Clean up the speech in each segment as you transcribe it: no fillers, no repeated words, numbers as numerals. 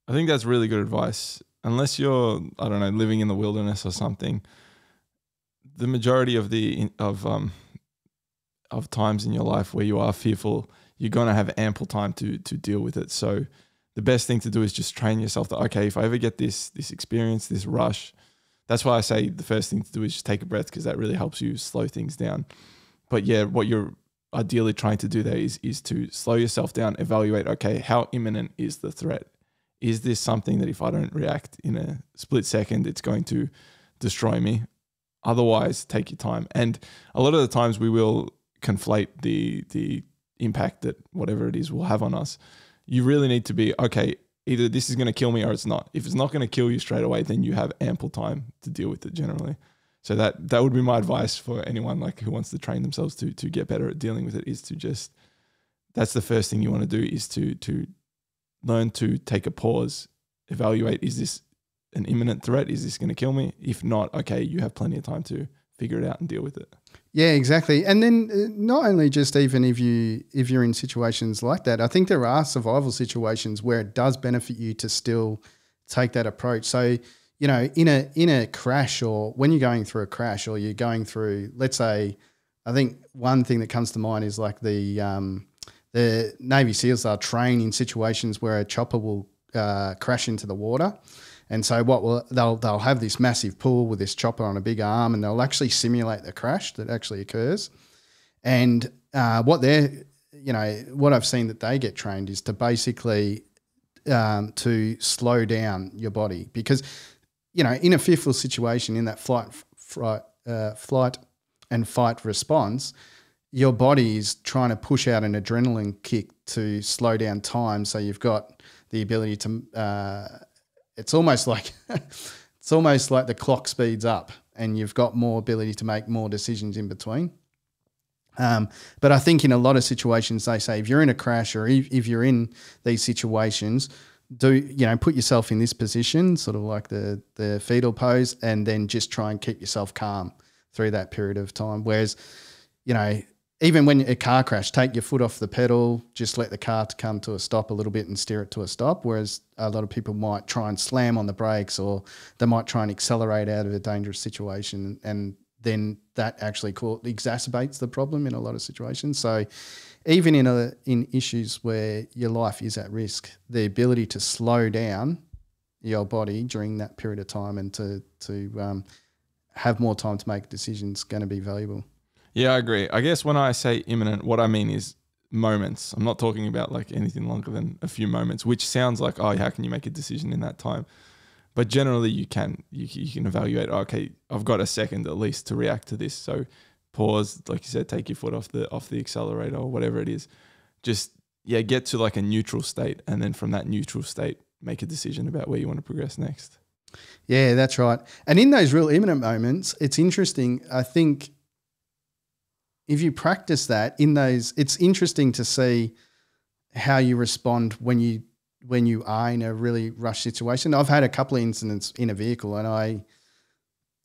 I think that's really good advice. Unless you're, I don't know, living in the wilderness or something, the majority of of times in your life where you are fearful, you're gonna have ample time to deal with it. So the best thing to do is just train yourself that, okay, if I ever get this experience, this rush, that's why I say the first thing to do is just take a breath, because that really helps you slow things down. But yeah, what you're ideally trying to do there is to slow yourself down, evaluate, okay, how imminent is the threat? Is this something that if I don't react in a split second, it's going to destroy me? Otherwise, take your time. And a lot of the times we will conflate the impact that whatever it is will have on us. You really need to be, okay, either this is going to kill me or it's not. If it's not going to kill you straight away, then you have ample time to deal with it generally. So that would be my advice for anyone like who wants to train themselves to get better at dealing with it, is to just, that's the first thing you want to do, is to learn to take a pause, evaluate, is this an imminent threat? Is this going to kill me? If not, okay, you have plenty of time to figure it out and deal with it. Yeah, exactly. And then not only just even if you're in situations like that, I think there are survival situations where it does benefit you to still take that approach. So, you know, in a crash, or when you're going through a crash, or you're going through, let's say, I think one thing that comes to mind is like the Navy SEALs are trained in situations where a chopper will crash into the water. And so they'll have this massive pool with this chopper on a big arm, and they'll actually simulate the crash that actually occurs. And what I've seen that they get trained is to basically to slow down your body, because, you know, in a fearful situation, in that flight and fight response, your body is trying to push out an adrenaline kick to slow down time. So you've got the ability to, it's almost like the clock speeds up and you've got more ability to make more decisions in between. But I think in a lot of situations, they say if you're in a crash, or if you're in these situations, put yourself in this position, sort of like the fetal pose, and then just try and keep yourself calm through that period of time. Whereas, you know, even when a car crash, take your foot off the pedal, just let the car come to a stop a little bit and steer it to a stop. Whereas a lot of people might try and slam on the brakes, or they might try and accelerate out of a dangerous situation, and then that actually exacerbates the problem in a lot of situations. So even in issues where your life is at risk, the ability to slow down your body during that period of time and to have more time to make decisions is going to be valuable. Yeah, I agree. I guess when I say imminent, what I mean is moments. I'm not talking about like anything longer than a few moments, which sounds like, oh, how can you make a decision in that time? But generally you can evaluate, okay, I've got a second at least to react to this. So pause, like you said, take your foot off the accelerator or whatever it is. Just, get to like a neutral state. And then from that neutral state, make a decision about where you want to progress next. Yeah, that's right. And in those real imminent moments, it's interesting. I think if you practice that it's interesting to see how you respond when you are in a really rush situation. I've had a couple of incidents in a vehicle, and I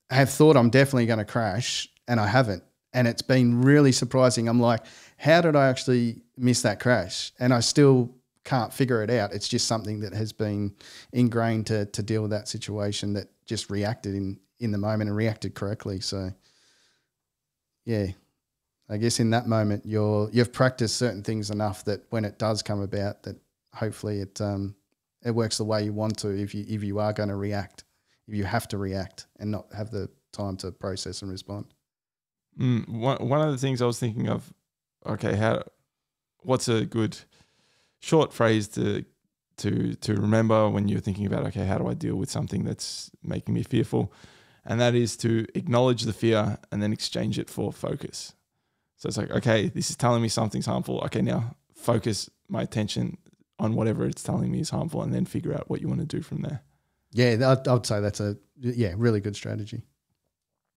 have thought I'm definitely going to crash, and I haven't. And it's been really surprising. I'm like, how did I actually miss that crash? And I still can't figure it out. It's just something that has been ingrained to deal with that situation, that just reacted in the moment and reacted correctly. So, yeah. I guess in that moment you've practiced certain things enough that when it does come about, that hopefully it works the way you want to. If you are going to react, if you have to react and not have the time to process and respond. One of the things I was thinking of, okay, what's a good short phrase to remember when you're thinking about, okay, how do I deal with something that's making me fearful? And that is to acknowledge the fear and then exchange it for focus. So it's like, okay, this is telling me something's harmful. Okay, now focus my attention on whatever it's telling me is harmful, and then figure out what you want to do from there. Yeah, I'd say that's a really good strategy.